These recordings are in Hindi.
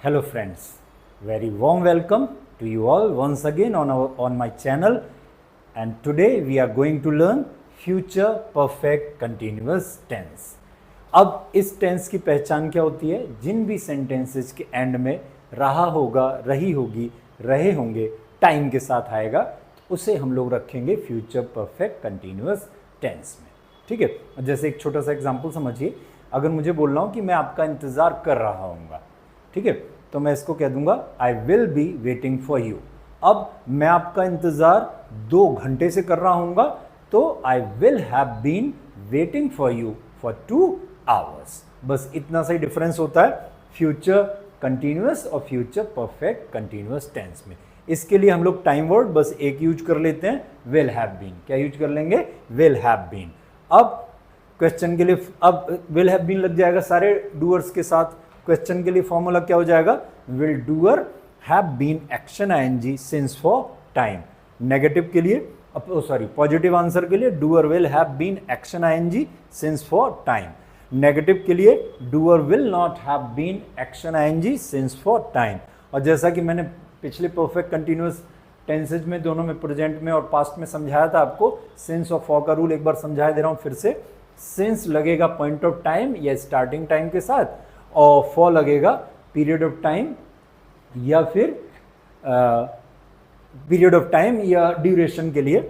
Hello friends, very warm welcome to you all once again on my channel, and today we are going to learn future perfect continuous tense. अब इस टेंस की पहचान क्या होती है? जिन भी सेंटेंसेस के एंड में रहा होगा, रही होगी, रहे होंगे टाइम के साथ आएगा, उसे हम लोग रखेंगे फ्यूचर परफेक्ट कंटिन्यूअस टेंस में। ठीक है, जैसे एक छोटा सा एग्जांपल समझिए। अगर मुझे बोल रहा हूँ कि मैं आपका इंतज़ार कर रहा हूँगा, ठीक है, तो मैं इसको कह दूंगा I will be waiting for you. अब मैं आपका इंतज़ार 2 घंटे से कर रहा हूँगा, तो I will have been waiting for you for 2 hours. बस इतना सा ही डिफरेंस होता है फ्यूचर कंटिन्यूअस और फ्यूचर परफेक्ट कंटिन्यूअस टेंस में। इसके लिए हम लोग टाइम वर्ड बस एक यूज कर लेते हैं, विल हैव बीन। क्या यूज कर लेंगे? Will have been. अब क्वेश्चन के लिए अब विल हैव बीन लग जाएगा सारे डूअर्स के साथ। क्वेश्चन के लिए फॉर्मूला क्या हो जाएगा? Will doer have been action ING since for time. Negative के लिए पॉजिटिव आंसर के लिए doer will have been action ING since for time. Negative के लिए doer will not have been action ING since for time. और जैसा कि मैंने पिछले परफेक्ट कंटिन्यूअस टेंसेज में दोनों में, प्रेजेंट में और पास्ट में समझाया था आपको, सिंस और फॉर का रूल एक बार समझा दे रहा हूँ फिर से। सिंस लगेगा पॉइंट ऑफ टाइम या स्टार्टिंग टाइम के साथ, और फॉर लगेगा पीरियड ऑफ टाइम या फिर पीरियड ऑफ टाइम या ड्यूरेशन के लिए।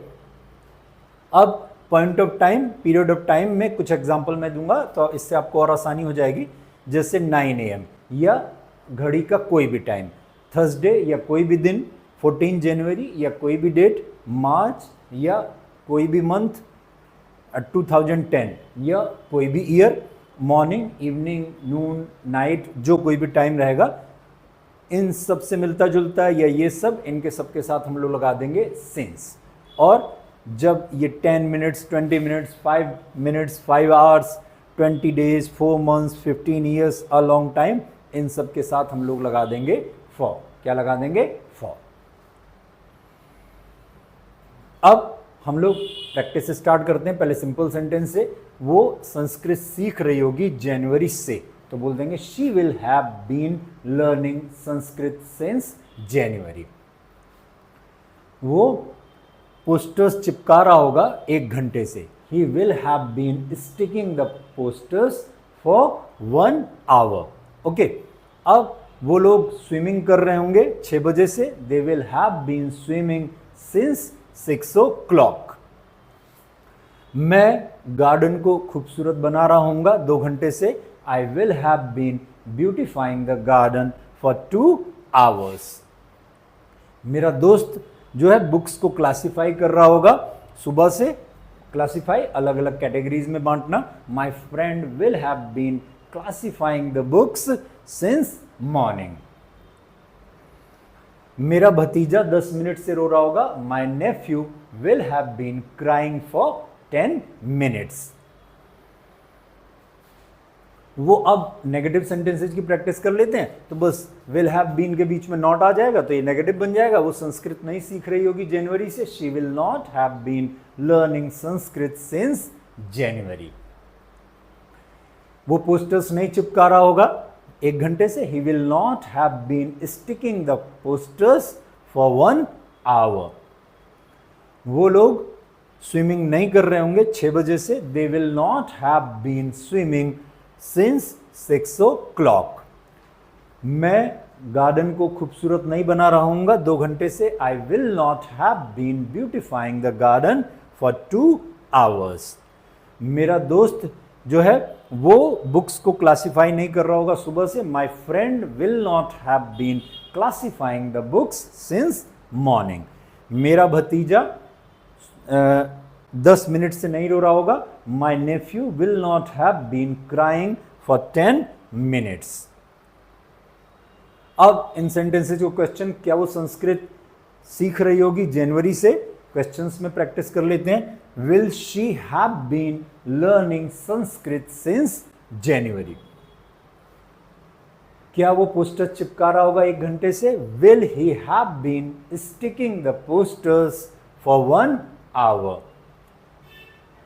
अब point of time, period of time में कुछ एग्जांपल मैं दूंगा तो इससे आपको और आसानी हो जाएगी। जैसे 9 AM या घड़ी का कोई भी टाइम, थर्सडे या कोई भी दिन, 14 जनवरी या कोई भी डेट, मार्च या कोई भी मंथ, 2010 या कोई भी ईयर, मॉर्निंग, इवनिंग, नून, नाइट, जो कोई भी टाइम रहेगा, इन सब से मिलता जुलता है या ये सब, इनके सब के साथ हम लोग लगा देंगे सिंस। और जब ये 10 minutes, 20 minutes, 5 minutes, 5 hours, 20 days, 4 months, 15 years, a long time, इन सब के साथ हम लोग लगा देंगे फॉर। क्या लगा देंगे? फॉर। अब हम लोग प्रैक्टिस स्टार्ट करते हैं पहले सिंपल सेंटेंस से। वो संस्कृत सीख रही होगी जनवरी से, तो बोल देंगे she will have been learning Sanskrit since January. वो पोस्टर्स चिपका रहा होगा 1 घंटे से, he will have been sticking the posters for 1 hour. Okay, अब वो लोग स्विमिंग कर रहे होंगे 6 बजे से, they will have been swimming since 6 o'clock। मैं गार्डन को खूबसूरत बना रहा हूँगा 2 घंटे से, I will have been beautifying the garden for 2 hours। मेरा दोस्त जो है बुक्स को क्लासिफाई कर रहा होगा सुबह से। क्लासिफाई अलग अलग कैटेगरीज में बांटना। My friend will have been classifying the books since morning. मेरा भतीजा 10 मिनट से रो रहा होगा, my nephew will have been crying for 10 minutes। वो अब नेगेटिव सेंटेंसेज की प्रैक्टिस कर लेते हैं, तो बस विल हैव बीन के बीच में नॉट आ जाएगा तो ये नेगेटिव बन जाएगा। वो संस्कृत नहीं सीख रही होगी जनवरी से, she will not have been learning Sanskrit since January. वो पोस्टर्स नहीं चिपका रहा होगा 1 घंटे से, he will not have been sticking the posters for 1 hour। वो लोग स्विमिंग नहीं कर रहे होंगे 6 बजे से, they will not have been swimming since 6 o'clock। मैं गार्डन को खूबसूरत नहीं बना रहा हूँगा 2 घंटे से, I will not have been beautifying the garden for 2 hours। मेरा दोस्त जो है वो बुक्स को क्लासिफाई नहीं कर रहा होगा सुबह से, my friend will not have been classifying the books since morning. मेरा भतीजा 10 मिनट से नहीं रो रहा होगा, my nephew will not have been crying for 10 minutes। अब इन सेंटेंसेज को क्वेश्चन, क्या वो संस्कृत सीख रही होगी जनवरी से? क्वेश्चंस में प्रैक्टिस कर लेते हैं। Will she have been learning Sanskrit since January. क्या वो पोस्टर चिपका रहा होगा 1 घंटे से? Will he have been sticking the posters for 1 hour।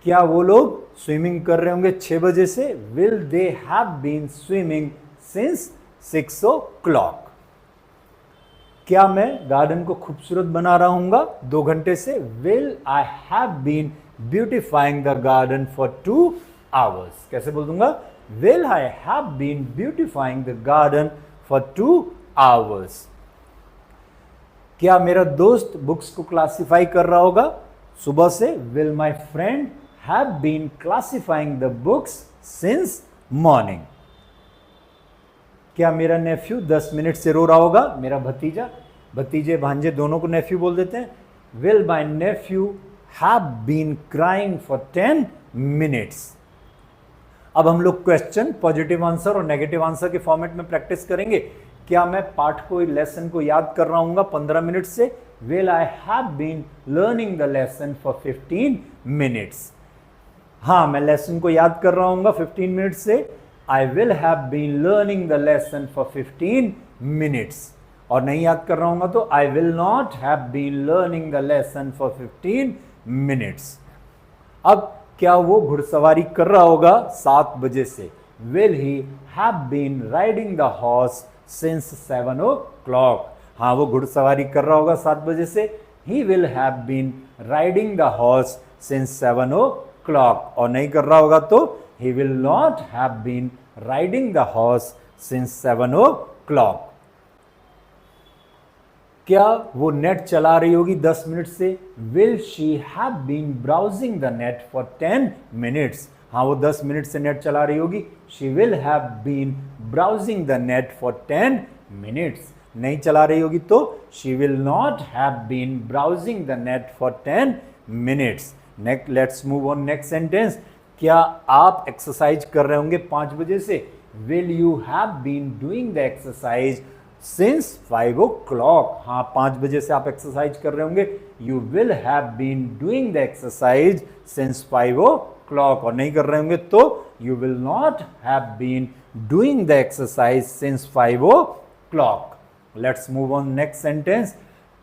क्या वो लोग स्विमिंग कर रहे होंगे 6 बजे से? Will they have been swimming since 6 o'clock. क्या मैं गार्डन को खूबसूरत बना रहा हूंगा 2 घंटे से? Will I have been beautifying the garden for 2 hours? कैसे बोल दूंगा? Will I have been beautifying the garden for 2 hours? क्या मेरा दोस्त बुक्स को क्लासिफाई कर रहा होगा सुबह से? Will my friend have been classifying the books since morning? क्या मेरा नेफ्यू 10 मिनट से रो रहा होगा? मेरा भतीजा, भतीजे भांजे दोनों को नेफ्यू बोल देते हैं. Will my nephew have been crying for 10 minutes? अब हम लोग क्वेश्चन, पॉजिटिव आंसर और नेगेटिव आंसर के फॉर्मेट में प्रैक्टिस करेंगे. क्या मैं पाठ को, लेसन को याद कर रहा हूंगा 15 मिनट से? Will I have been learning the lesson for 15 minutes? हाँ, मैं लेसन को याद कर रहा हूंगा 15 मिनट से. I will have been learning the lesson for 15 minutes. और नहीं याद कर रहा हूंगा तो I will not have been learning the lesson for 15 minutes. अब क्या वो घुड़सवारी कर रहा होगा 7 बजे से? Will he have been riding the horse since 7 o'clock? हाँ, वो घुड़सवारी कर रहा होगा 7 बजे से. He will have been riding the horse since 7 o'clock. और नहीं कर रहा होगा तो he will not have been riding the horse since 7 o'clock. क्या वो नेट चला रही होगी 10 मिनट से? Will she have been browsing the net for 10 minutes? हाँ, वो 10 मिनट से नेट चला रही होगी. She will have been browsing the net for 10 minutes. नहीं चला रही होगी तो she will not have been browsing the net for 10 minutes. Next, let's move on next sentence. क्या आप एक्सरसाइज कर रहे होंगे 5 बजे से? Will you have been doing the exercise since 5 o'clock? हाँ, 5 बजे से आप एक्सरसाइज कर रहे होंगे. You will have been doing the exercise since 5 o'clock. और नहीं कर रहे होंगे तो you will not have been doing the exercise since 5 o'clock. Let's move on next sentence.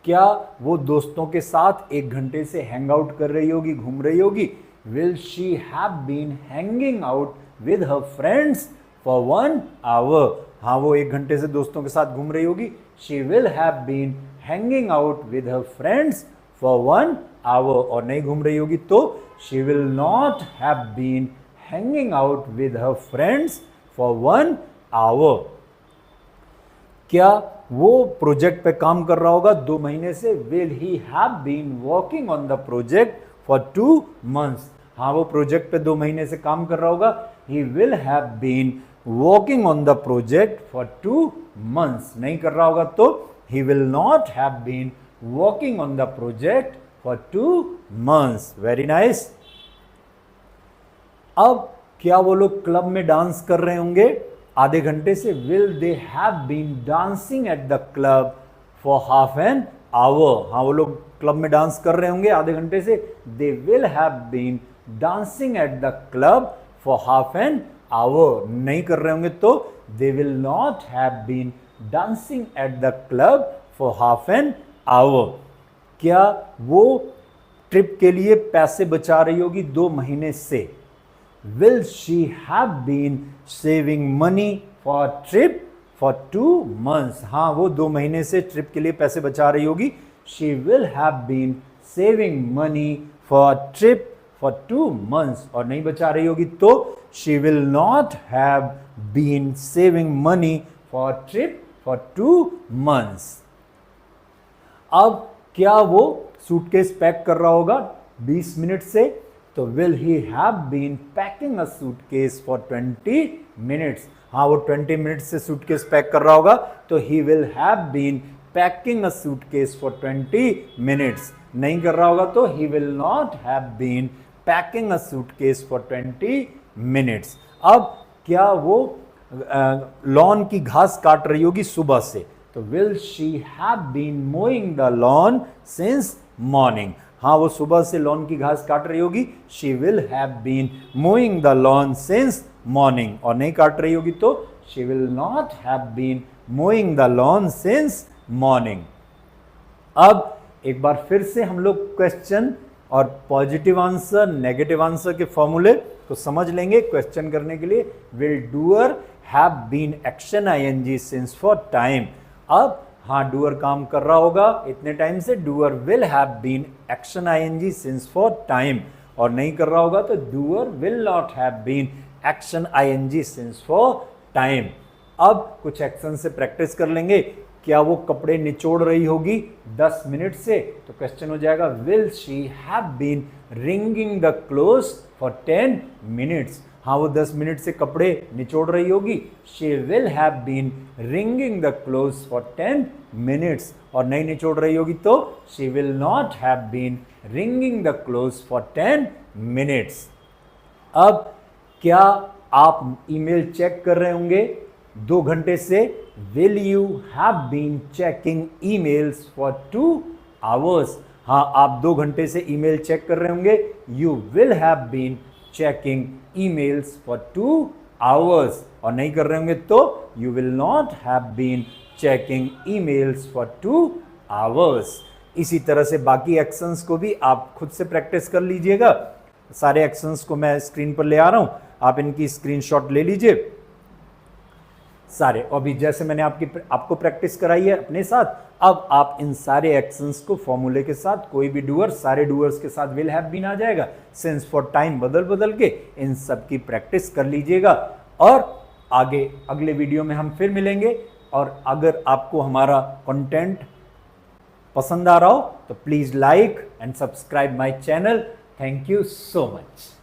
क्या वो दोस्तों के साथ 1 घंटे से हैंग आउट कर रही होगी, घूम रही होगी? Will she have been hanging out with her friends for 1 hour? हाँ, वो 1 घंटे से दोस्तों के साथ घूम रही होगी. She will have been hanging out with her friends for 1 hour. और नहीं घूम रही होगी तो she will not have been hanging out with her friends for 1 hour. क्या वो प्रोजेक्ट पे काम कर रहा होगा 2 महीने से? Will he have been working on the project for 2 months? हाँ, वो प्रोजेक्ट पे 2 महीने से काम कर रहा होगा. He will have been working on the project for 2 months. नहीं कर रहा होगा तो he will not have been working on the project for 2 months. Very nice. अब क्या वो लोग क्लब में डांस कर रहे होंगे आधे घंटे से? Will they have been dancing at the club for half an hour? हाँ, वो लोग क्लब में डांस कर रहे होंगे आधे घंटे से. They will have been dancing at the club for half an hour. नहीं कर रहे होंगे तो they will not have been dancing at the club for half an hour. क्या वो ट्रिप के लिए पैसे बचा रही होगी 2 महीने से? Will she have been saving money for a trip for 2 months? हाँ, वो 2 महीने से ट्रिप के लिए पैसे बचा रही होगी. She will have been saving money for a trip for 2 months. और नहीं बचा रही होगी तो she will not have been saving money for a trip for 2 months. अब क्या वो सूटकेस पैक कर रहा होगा 20 मिनट से? तो will he have been packing a suitcase for 20 minutes? हाँ, वो 20 मिनट से सूटकेस पैक कर रहा होगा तो he will have been packing a suitcase for 20 minutes. नहीं कर रहा होगा तो he will not have been packing a suitcase for 20 minutes. अब क्या वो लॉन की घास काट रही होगी सुबह से? तो will she have been mowing the lawn since morning? हाँ, वो सुबह से लॉन की घास काट रही होगी. She will have been mowing the lawn since morning. और नहीं काट रही होगी तो she will not have been mowing the lawn since morning. अब एक बार फिर से हम लोग क्वेश्चन और पॉजिटिव आंसर, नेगेटिव आंसर के फॉर्मूले को समझ लेंगे. क्वेश्चन करने के लिए will doer have been action ING since for time. अब हाँ डूअर काम कर रहा होगा इतने टाइम से, doer will have been action ING since for time, और नहीं कर रहा होगा तो doer will not have been action ING since for time. अब कुछ एक्शन से प्रैक्टिस कर लेंगे। क्या वो कपड़े निचोड़ रही होगी 10 मिनट से, तो क्वेश्चन हो जाएगा will she have been wringing the clothes for 10 minutes. हाँ वो 10 मिनट से कपड़े निचोड़ रही होगी, she will have been wringing the clothes for 10 minutes. और नहीं निचोड़ रही होगी तो she will not have been wringing the clothes for 10 minutes. अब क्या आप ईमेल चेक कर रहे होंगे 2 घंटे से, will you have been checking emails for 2 hours. हाँ आप 2 घंटे से ईमेल चेक कर रहे होंगे, you will have been checking emails for 2 hours. और नहीं कर रहे होंगे तो you will not have been checking emails for 2 hours. इसी तरह से बाकी एक्शंस को भी आप खुद से प्रैक्टिस कर लीजिएगा। सारे एक्शंस को मैं स्क्रीन पर ले आ रहा हूं, आप इनकी स्क्रीनशॉट ले लीजिए सारे। अभी जैसे मैंने आपको प्रैक्टिस कराई है अपने साथ, अब आप इन सारे एक्शंस को फॉर्मूले के साथ, कोई भी डूअर, सारे डूअर्स के साथ विल हैव बीन आ जाएगा, सिंस फॉर टाइम बदल बदल के इन सब की प्रैक्टिस कर लीजिएगा। और आगे अगले वीडियो में हम फिर मिलेंगे। और अगर आपको हमारा कंटेंट पसंद आ रहा हो तो please like and subscribe my channel. Thank you so much.